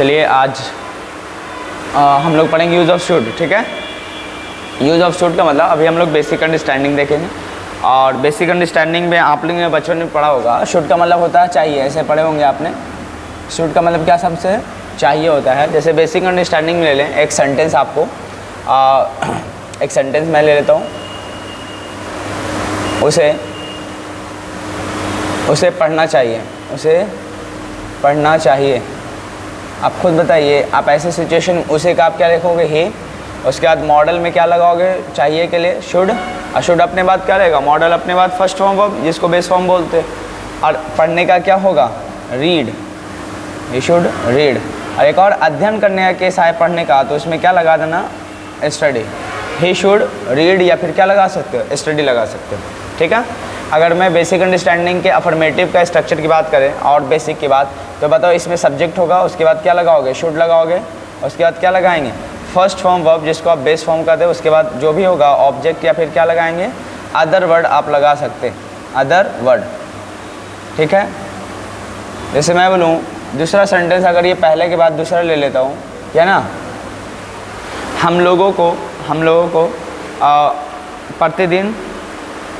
चलिए आज हम लोग पढ़ेंगे यूज़ ऑफ शुड। ठीक है, यूज़ ऑफ शुड का मतलब अभी हम लोग बेसिक अंडरस्टैंडिंग देखेंगे। और बेसिक अंडरस्टैंडिंग में आप लोगों ने बचपन में पढ़ा होगा, शुड का मतलब होता है चाहिए, ऐसे पढ़े होंगे आपने। शुड का मतलब क्या सबसे चाहिए होता है। जैसे बेसिक अंडरस्टैंडिंग में ले लें, एक सेंटेंस आपको एक सेंटेंस मैं ले लेता हूँ, उसे पढ़ना चाहिए, उसे पढ़ना चाहिए। आप खुद बताइए, आप ऐसे सिचुएशन उसे का आप क्या लिखोगे? ही। उसके बाद मॉडल में क्या लगाओगे चाहिए के लिए? शुड। और शुड अपने बाद क्या रहेगा? मॉडल अपने बाद फर्स्ट फॉर्म वर्ब, जिसको बेस फॉर्म बोलते हैं। और पढ़ने का क्या होगा? रीड। He should read. और एक और अध्ययन करने का केस आए पढ़ने का, तो उसमें क्या लगा देना? स्टडी। ही शुड रीड, या फिर क्या लगा सकते हो? स्टडी लगा सकते हो। ठीक है। अगर मैं बेसिक अंडरस्टैंडिंग के अफर्मेटिव का स्ट्रक्चर की बात करें और बेसिक की बात, तो बताओ इसमें सब्जेक्ट होगा, उसके बाद क्या लगाओगे? शुड लगाओगे। उसके बाद क्या लगाएंगे? फर्स्ट फॉर्म वर्ब, जिसको आप बेस फॉर्म कहते हैं। उसके बाद जो भी होगा ऑब्जेक्ट, या फिर क्या लगाएंगे? अदर वर्ड आप लगा सकते हैं, अदर वर्ड। ठीक है। जैसे मैं बोलूँ दूसरा सेंटेंस, अगर ये पहले के बाद दूसरा ले लेता हूँ, क्या ना, हम लोगों को प्रतिदिन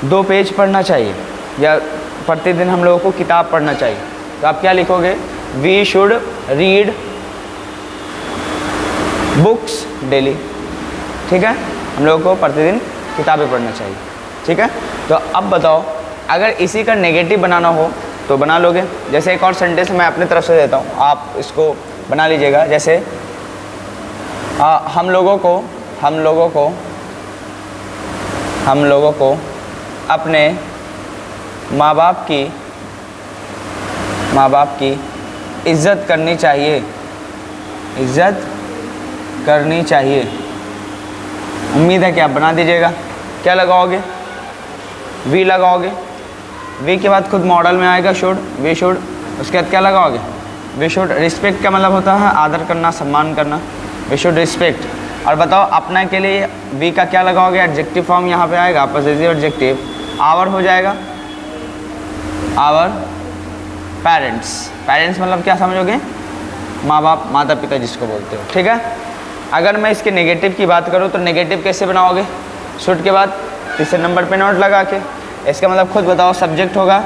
2 पेज पढ़ना चाहिए, या प्रतिदिन हम लोगों को किताब पढ़ना चाहिए। तो आप क्या लिखोगे? We should read books daily. ठीक है, हम लोगों को प्रतिदिन किताबें पढ़ना चाहिए। ठीक है। तो अब बताओ, अगर इसी का नेगेटिव बनाना हो तो बना लोगे। जैसे एक और सेंटेंस मैं अपने तरफ से देता हूँ, आप इसको बना लीजिएगा। जैसे हम लोगों को अपने माँ बाप की इज़्ज़त करनी चाहिए। उम्मीद है कि आप बना दीजिएगा। क्या लगाओगे? वी लगाओगे। वी के बाद खुद मॉडल में आएगा शुड, वी शुड। उसके बाद क्या लगाओगे? वी शुड रिस्पेक्ट का मतलब होता है आदर करना, सम्मान करना। We should respect. और बताओ अपना के लिए वी का क्या लगाओगे? एडजेक्टिव फॉर्म यहाँ पे आएगा, पॉजिटिव एडजेक्टिव। आवर हो जाएगा, आवर पेरेंट्स मतलब क्या समझोगे? माँ बाप, माता पिता जिसको बोलते हो। ठीक है। अगर मैं इसके नेगेटिव की बात करूँ तो नेगेटिव कैसे बनाओगे? शुड के बाद तीसरे नंबर पे नॉट लगा के। इसका मतलब खुद बताओ, सब्जेक्ट होगा,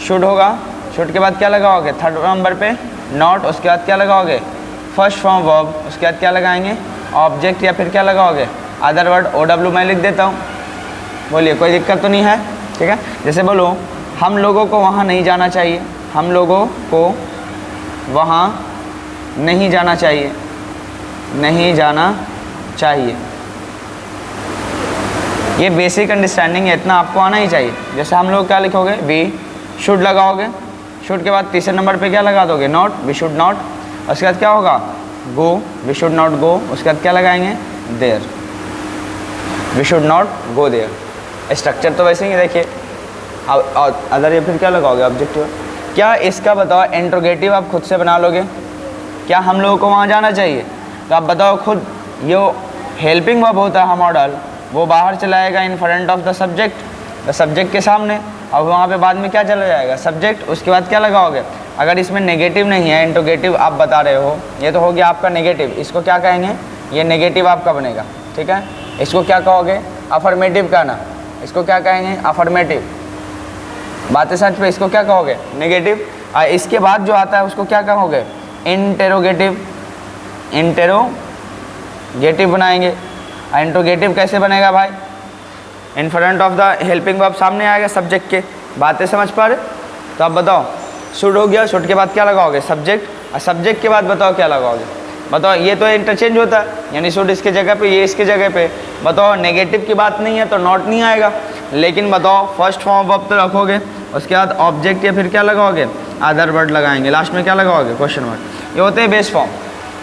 शुड होगा। शुड के बाद क्या लगाओगे? थर्ड नंबर पे नॉट। उसके बाद क्या लगाओगे? First form verb. उसके बाद क्या लगाएंगे? ऑब्जेक्ट, या फिर क्या लगाओगे? Other word. OW मैं लिख देता हूँ, बोलिए, कोई दिक्कत तो नहीं है? ठीक है। जैसे बोलो हम लोगों को वहाँ नहीं जाना चाहिए, हम लोगों को वहाँ नहीं जाना चाहिए, नहीं जाना चाहिए। ये बेसिक अंडरस्टैंडिंग है, इतना आपको आना ही चाहिए। जैसे हम लोग क्या लिखोगे? वी शुड लगाओगे। शुड के बाद तीसरे नंबर पे क्या लगा दोगे? नॉट। We should not. उसके बाद क्या होगा? Go. We should not go. उसके बाद क्या लगाएंगे? There. We should not go there. Structure तो वैसे ही देखिए। अब अदर, या फिर क्या लगाओगे? ऑब्जेक्टिव। क्या इसका बताओ इंट्रोगेटिव आप खुद से बना लोगे? क्या हम लोगों को वहाँ जाना चाहिए? तो आप बताओ खुद, ये हेल्पिंग वर्ब होता है मॉडल, वो बाहर चलाएगा in front of the subject, subject के सामने। और वहाँ पे बाद में क्या चला जाएगा? सब्जेक्ट। उसके बाद क्या लगाओगे? अगर इसमें नेगेटिव नहीं है, इंट्रोगेटिव आप बता रहे हो, ये तो हो गया आपका नेगेटिव। इसको क्या कहेंगे? ये नेगेटिव आपका बनेगा। ठीक है। इसको क्या कहोगे? अफर्मेटिव का ना, इसको क्या कहेंगे? अफर्मेटिव। बातें सच पे, इसको क्या कहोगे? नेगेटिव। इसके बाद जो आता है उसको क्या कहोगे? इंटेरोगेटिव। इंटेरोगेटिव बनाएंगे। इंट्रोगेटिव कैसे बनेगा भाई? In front of the helping verb सामने आएगा सब्जेक्ट के। बातें समझ पा रहे? तो आप बताओ, शुड हो गया। शुड के बाद क्या लगाओगे? सब्जेक्ट। और सब्जेक्ट के बाद बताओ क्या लगाओगे? बताओ, ये तो इंटरचेंज होता है, यानी शुड इसके जगह पे, ये इसके जगह पे। बताओ नेगेटिव की बात नहीं है तो नॉट नहीं आएगा। लेकिन बताओ फर्स्ट फॉर्म वर्ब तो रखोगे, उसके बाद ऑब्जेक्ट, या फिर क्या लगाओगे? अदर वर्ड लगाएंगे। लास्ट में क्या लगाओगे? Question word. ये होते हैं बेस फॉर्म।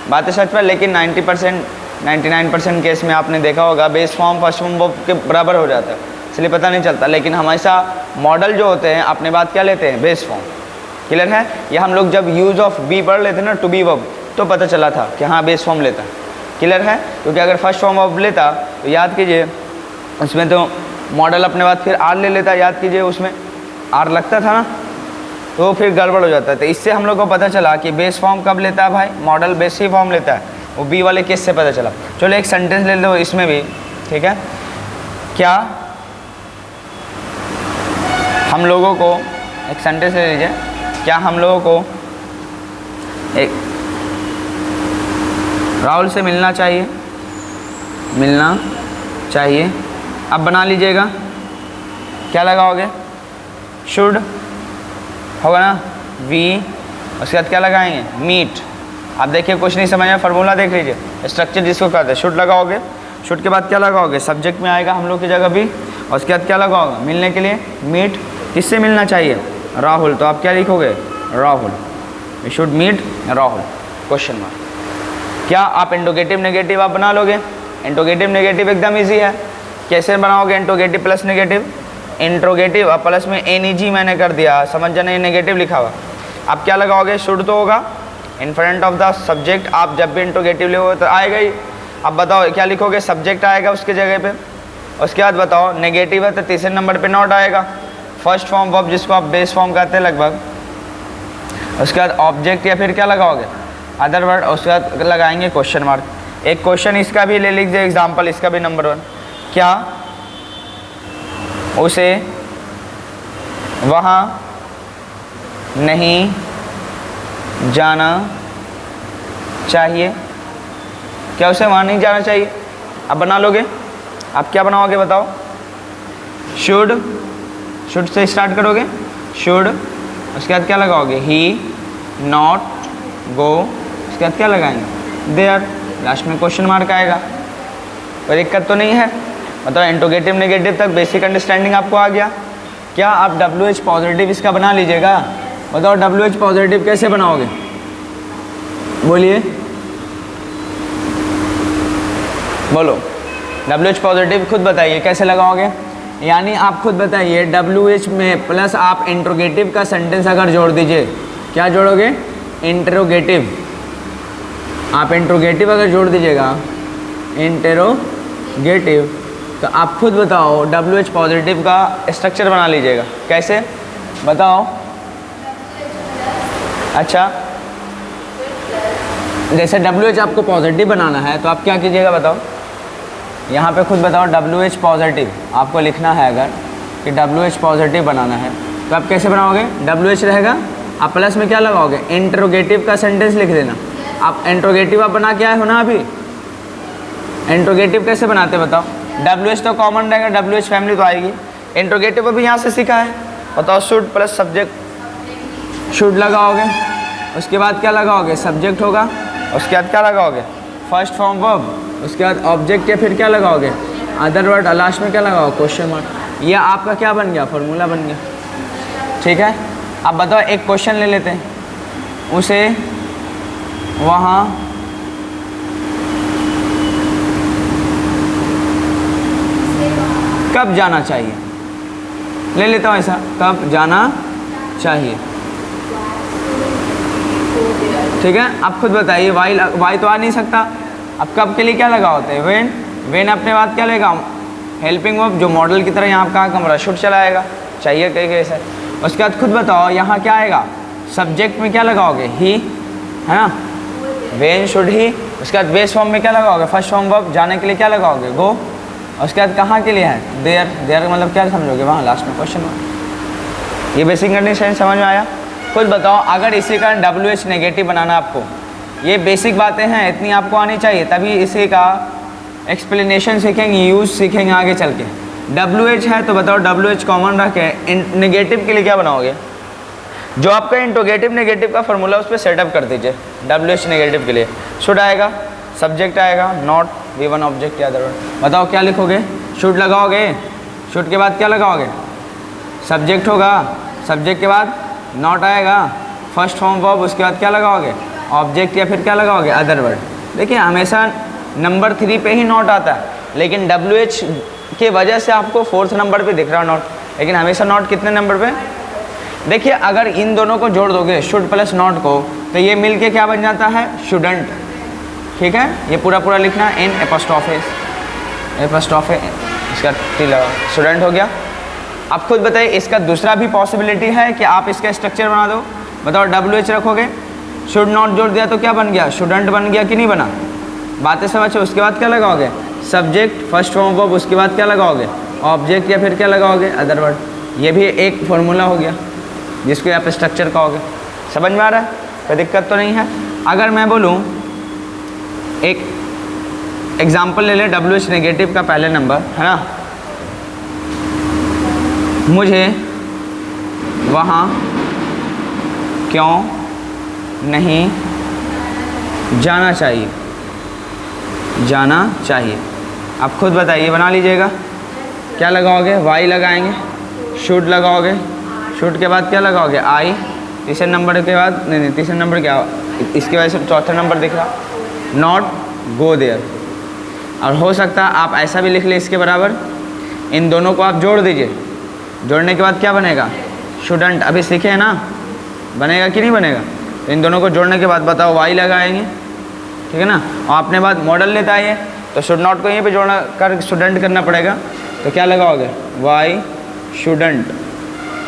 बातें सच पर, लेकिन 99% केस में आपने देखा होगा base form first form verb के बराबर हो जाता है, इसलिए पता नहीं चलता। लेकिन हमेशा मॉडल जो होते हैं अपने बात क्या लेते हैं? Base form. क्लियर है? ये हम लोग जब यूज ऑफ बी पढ़ लेते ना, टू बी वर्ब, तो पता चला था कि हाँ बेस फॉर्म लेता है। क्लियर है? क्योंकि अगर फर्स्ट फॉर्म वर्ब लेता तो याद कीजिए उसमें तो मॉडल अपने बाद फिर आर ले लेता। याद कीजिए उसमें आर लगता था ना, तो फिर गड़बड़ हो जाता है। तो इससे हम लोग को पता चला कि बेस फॉर्म कब लेता है भाई, मॉडल बेस ही फॉर्म लेता है, वो बी वाले केस से पता चला। चलो एक सेंटेंस ले लो इसमें भी, ठीक है। क्या हम लोगों को, एक सेंटेंस ले लीजिए, क्या हम लोगों को एक राहुल से मिलना चाहिए, मिलना चाहिए। अब बना लीजिएगा, क्या लगाओगे, शुड होगा ना, वी, उसके बाद क्या लगाएंगे, मीट। आप देखिए कुछ नहीं समझ में, फार्मूला देख लीजिए, स्ट्रक्चर जिसको कहते हैं। शुड लगाओगे, शुड के बाद क्या लगाओगे, सब्जेक्ट में आएगा हम लोग की जगह भी, और उसके बाद क्या लगाओगे, मिलने के लिए मीट। किससे मिलना चाहिए, राहुल, तो आप क्या लिखोगे, Rahul, we should meet Rahul, question mark. क्या आप इंट्रोगेटिव नेगेटिव आप बना लोगे, इंट्रोगेटिव नेगेटिव एकदम ईजी है। कैसे बनाओगे, इंट्रोगेटिव प्लस नेगेटिव, इंट्रोगेटिव और प्लस में एन मैंने कर दिया, समझ जाना, नेगेटिव लिखा हुआ। आप क्या लगाओगे, शुड तो होगा in front of the subject, आप जब भी इंट्रोगेटिव लिखोगे तो आएगा ही। अब बताओ क्या लिखोगे, सब्जेक्ट आएगा उसके जगह पे, उसके बाद बताओ नेगेटिव है तो तीसरे नंबर पे नॉट आएगा, फर्स्ट फॉर्म वर्ब जिसको आप बेस फॉर्म कहते हैं लगभग। उसके बाद ऑब्जेक्ट या फिर क्या लगाओगे, अदर वर्ड, उसके बाद लगाएंगे क्वेश्चन मार्क। एक क्वेश्चन इसका भी ले लीजिए एग्जाम्पल, इसका भी नंबर 1, क्या उसे वहाँ नहीं जाना चाहिए, क्या उसे वहाँ नहीं जाना चाहिए। अब बना लोगे, आप क्या बनाओगे बताओ, शुड, शुड से स्टार्ट करोगे, शुड, उसके बाद क्या लगाओगे, ही, नॉट, गो, उसके बाद क्या लगाएंगे, देयर, लास्ट में क्वेश्चन मार्क आएगा। कोई दिक्कत तो नहीं है, मतलब इंट्रोगेटिव नेगेटिव तक बेसिक अंडरस्टैंडिंग आपको आ गया। क्या आप WH पॉजिटिव इसका बना लीजिएगा, बताओ WH पॉजिटिव कैसे बनाओगे, बोलिए, बोलो, WH पॉजिटिव खुद बताइए कैसे लगाओगे। यानी आप खुद बताइए, WH में प्लस आप इंट्रोगेटिव का सेंटेंस अगर जोड़ दीजिए, क्या जोड़ोगे, इंट्रोगेटिव, आप इंट्रोगेटिव अगर जोड़ दीजिएगा, इंट्रोगेटिव, तो आप खुद बताओ WH पॉजिटिव का स्ट्रक्चर बना लीजिएगा, कैसे बताओ। अच्छा, जैसे WH आपको पॉजिटिव बनाना है तो आप क्या कीजिएगा बताओ, यहाँ पे खुद बताओ WH पॉजिटिव आपको लिखना है अगर कि WH पॉजिटिव बनाना है तो आप कैसे बनाओगे, WH रहेगा, आप प्लस में क्या लगाओगे, इंट्रोगेटिव का सेंटेंस लिख देना। आप इंट्रोगेटिव आप बना के आए हो ना अभी, इंट्रोगेटिव कैसे बनाते बताओ, WH तो कॉमन रहेगा, WH फैमिली तो आएगी, इंट्रोगेटिव अभी यहाँ से सीखा है, बताओ शुड प्लस सब्जेक्ट, शुड लगाओगे, उसके बाद क्या लगाओगे, सब्जेक्ट होगा, उसके बाद क्या लगाओगे, फर्स्ट फॉर्म वर्ब, उसके बाद ऑब्जेक्ट या फिर क्या लगाओगे, अदर वर्ड, लास्ट में क्या लगाओ, क्वेश्चन मार्क। ये आपका क्या बन गया, फॉर्मूला बन गया, ठीक है। अब बताओ एक क्वेश्चन ले लेते हैं, उसे वहाँ कब जाना चाहिए, ले लेता हूँ ऐसा, कब जाना चाहिए, ठीक है। आप खुद बताइए, वाई तो आ नहीं सकता, अब कब के लिए क्या लगा होता है, वेन, वेन अपने बाद क्या लेगा, हेल्पिंग वर्ब जो मॉडल की तरह यहाँ कहाँ कमरा शुड चलाएगा, चाहिए कहीं कैसे। उसके बाद खुद बताओ यहाँ क्या आएगा, सब्जेक्ट में क्या लगाओगे, ही, है ना, वेन, शुड, ही। उसके बाद बेस फॉर्म में क्या लगाओगे, फर्स्ट फॉर्म वर्ब, जाने के लिए क्या लगाओगे, गो। उसके बाद कहाँ के लिए है, देयर, देयर मतलब क्या समझोगे, वहाँ लास्ट में क्वेश्चन मार्क। ये बेसिक कंडीशन समझ में आया। खुद बताओ अगर इसी का WH नेगेटिव बनाना आपको, ये बेसिक बातें हैं, इतनी आपको आनी चाहिए, तभी इसी का एक्सप्लेनेशन सीखेंगे, यूज़ सीखेंगे आगे चल के। WH है तो बताओ WH कॉमन रख के नेगेटिव के लिए क्या बनाओगे, जो आपका इंट्रोगेटिव नेगेटिव का फॉर्मूला उस पर सेटअप कर दीजिए। WH नेगेटिव के लिए शुड आएगा, सब्जेक्ट आएगा, नॉट, V1 ऑब्जेक्ट या अदर वर्ड। बताओ क्या लिखोगे, शुड लगाओगे, शुड के बाद क्या लगाओगे, सब्जेक्ट होगा, सब्जेक्ट के बाद नॉट आएगा, फर्स्ट फॉर्म वर्ब, उसके बाद क्या लगाओगे, ऑब्जेक्ट या फिर क्या लगाओगे, अदर वर्ड। देखिए हमेशा नंबर 3 पे ही नॉट आता है, लेकिन WH की वजह से आपको 4th नंबर पे दिख रहा है नॉट, लेकिन हमेशा नॉट कितने नंबर पे। देखिए अगर इन दोनों को जोड़ दोगे, शुड प्लस नॉट को, तो ये मिलके क्या बन जाता है, शुडंट, ठीक है। ये पूरा पूरा लिखना, इन एपोस्ट्रोफे, एपोस्ट्रोफे, इसका टी लगा, स्टूडेंट हो गया। अब खुद बताइए, इसका दूसरा भी पॉसिबिलिटी है कि आप इसका स्ट्रक्चर बना दो। बताओ WH रखोगे, शुड नॉट जोड़ दिया तो क्या बन गया, शुडंट बन गया कि नहीं बना। बातें समझो। उसके बाद क्या लगाओगे, सब्जेक्ट फर्स्ट फॉर्म वर्ब, उसके बाद क्या लगाओगे, ऑब्जेक्ट या फिर क्या लगाओगे, अदर वर्ड। ये भी एक फॉर्मूला हो गया जिसको आप स्ट्रक्चर कहोगे। समझ में आ रहा है, कोई दिक्कत तो नहीं है। अगर मैं बोलूँ एक एग्जाम्पल ले लें, WH नेगेटिव का पहले नंबर है ना, मुझे वहाँ क्यों नहीं जाना चाहिए, जाना चाहिए। आप खुद बताइए, बना लीजिएगा। क्या लगाओगे, वाई लगाएंगे, शुड लगाओगे, शुड के बाद क्या लगाओगे, आई, तीसरे नंबर के बाद नहीं तीसरे नंबर क्या, इसकी वजह से चौथा नंबर दिख रहा, नॉट गो देयर। और हो सकता है आप ऐसा भी लिख लें इसके बराबर, इन दोनों को आप जोड़ दीजिए, जोड़ने के बाद क्या बनेगा, शुडंट। अभी सीखे हैं ना, बनेगा कि नहीं बनेगा। तो इन दोनों को जोड़ने के बाद बताओ वाई लगाएंगे, ठीक है ना। और आपने बाद मॉडल लेता है ये, तो शुड नॉट को यहीं पे जोड़ना कर शुडंट करना पड़ेगा। तो क्या लगाओगे, वाई शुडंट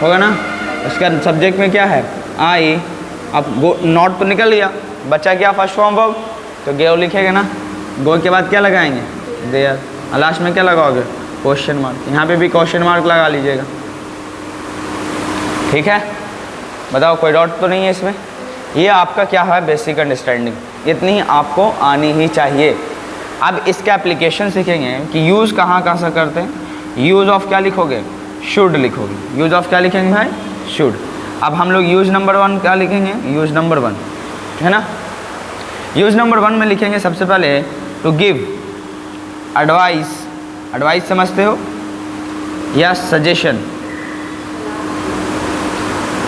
होगा ना। उसका सब्जेक्ट में क्या है, आई। अब गो, नॉट तो निकल गया, बच्चा क्या, फर्स्ट फॉर्म वर्ब, तो गो लिखेगा ना। गो के बाद क्या लगाएंगे, देयर। और लास्ट में क्या लगाओगे, क्वेश्चन मार्क। यहाँ पे भी क्वेश्चन मार्क लगा लीजिएगा, ठीक है। बताओ कोई डाउट तो नहीं है इसमें। ये आपका क्या है, बेसिक अंडरस्टैंडिंग, इतनी ही आपको आनी ही चाहिए। अब इसके एप्लीकेशन सीखेंगे कि यूज़ कहाँ कहाँ से करते हैं। यूज़ ऑफ क्या लिखोगे, शुड लिखोगे। यूज़ ऑफ क्या लिखेंगे भाई, शुड। अब हम लोग यूज़ नंबर 1 क्या लिखेंगे, यूज़ नंबर 1 है ना। यूज़ नंबर 1 में लिखेंगे सबसे पहले टू गिव एडवाइस। एडवाइस समझते हो, या सजेशन,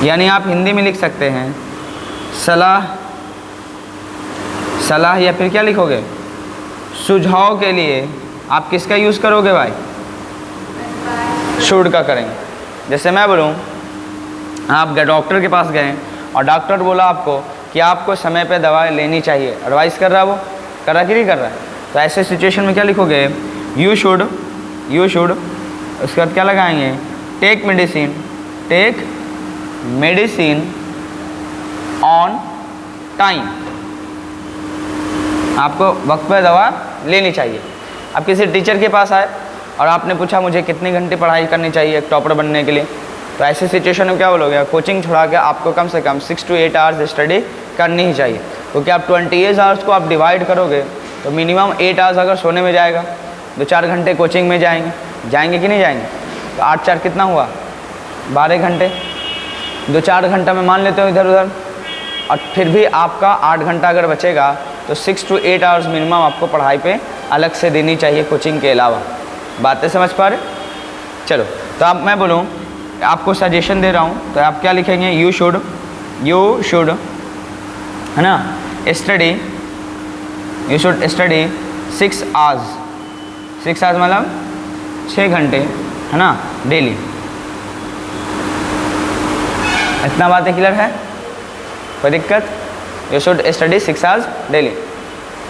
यानी आप हिंदी में लिख सकते हैं सलाह, सलाह या फिर क्या लिखोगे, सुझाव के लिए आप किसका यूज़ करोगे भाई, शुड का करेंगे। जैसे मैं बोलूँ, आप डॉक्टर के पास गए और डॉक्टर बोला आपको कि आपको समय पे दवाई लेनी चाहिए, एडवाइस कर रहा है वो, कर रहा कि नहीं कर रहा है। तो ऐसे सिचुएशन में क्या लिखोगे, यू शुड, यू शुड। उसके बाद क्या लगाएंगे, take medicine, take medicine on time. आपको वक्त पर दवा लेनी चाहिए। अब किसी टीचर के पास आए और आपने पूछा मुझे कितने घंटे पढ़ाई करनी चाहिए एक टॉपर बनने के लिए, तो ऐसे सिचुएशन में क्या बोलोगे, कोचिंग छोड़ा के आपको कम से कम 6 to 8 आवर्स स्टडी करनी ही चाहिए। क्योंकि आप 28 आवर्स को आप डिवाइड करोगे तो मिनिमम 8 आवर्स अगर सोने में जाएगा, 2-4 घंटे कोचिंग में जाएंगे कि नहीं जाएंगे, तो 8-4 कितना हुआ, 12 घंटे। 2-4 घंटा में मान लेते हो इधर उधर, और फिर भी आपका 8 घंटा अगर बचेगा तो 6 to 8 आवर्स मिनिमम आपको पढ़ाई पे अलग से देनी चाहिए कोचिंग के अलावा। बातें समझ पा रहे। चलो, तो अब मैं बोलूँ, आपको सजेशन दे रहा हूँ, तो आप क्या लिखेंगे, यू शुड है ना, study, you should study 6 hours. 6 hours मतलब 6 घंटे है ना, डेली। इतना बातें क्लियर है, कोई दिक्कत। You should study 6 hours daily.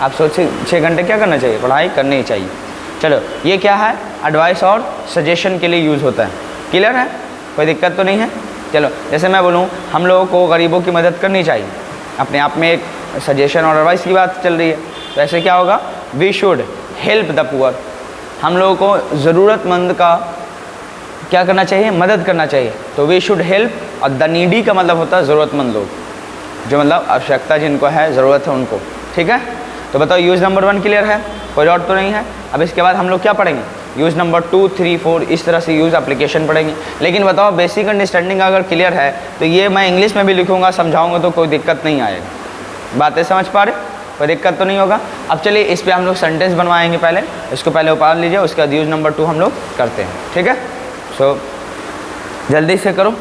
आप सोचिए 6 घंटे क्या करना चाहिए, पढ़ाई करनी ही चाहिए। चलो, ये क्या है, एडवाइस और सजेशन के लिए यूज़ होता है। क्लियर है, कोई दिक्कत तो नहीं है। चलो, जैसे मैं बोलूँ, हम लोगों को गरीबों की मदद करनी चाहिए, अपने आप में एक सजेशन और एडवाइस की बात चल रही है। तो ऐसे क्या होगा, we should help the poor. हम लोगों को ज़रूरतमंद का क्या करना चाहिए, मदद करना चाहिए। तो वी शुड हेल्प, और द नीडी का मतलब होता है ज़रूरतमंद लोग, जो मतलब आवश्यकता जिनको है, ज़रूरत है उनको। ठीक है, तो बताओ यूज़ नंबर 1 क्लियर है, कोई डाउट तो नहीं है। अब इसके बाद हम लोग क्या पढ़ेंगे, यूज़ नंबर 2, 3, 4 इस तरह से यूज़ एप्लीकेशन पढ़ेंगे। लेकिन बताओ बेसिक अंडरस्टैंडिंग अगर क्लियर है तो ये मैं इंग्लिश में भी लिखूँगा, समझाऊँगा, तो कोई दिक्कत नहीं आएगा। बातें समझ पा रहे, कोई दिक्कत तो नहीं होगा। अब चलिए इस पर हम लोग सेंटेंस बनवाएंगे। पहले इसको पहले उपाड़ लीजिए, उसके बाद यूज़ नंबर 2 हम लोग करते हैं। ठीक है, सो जल्दी से करो।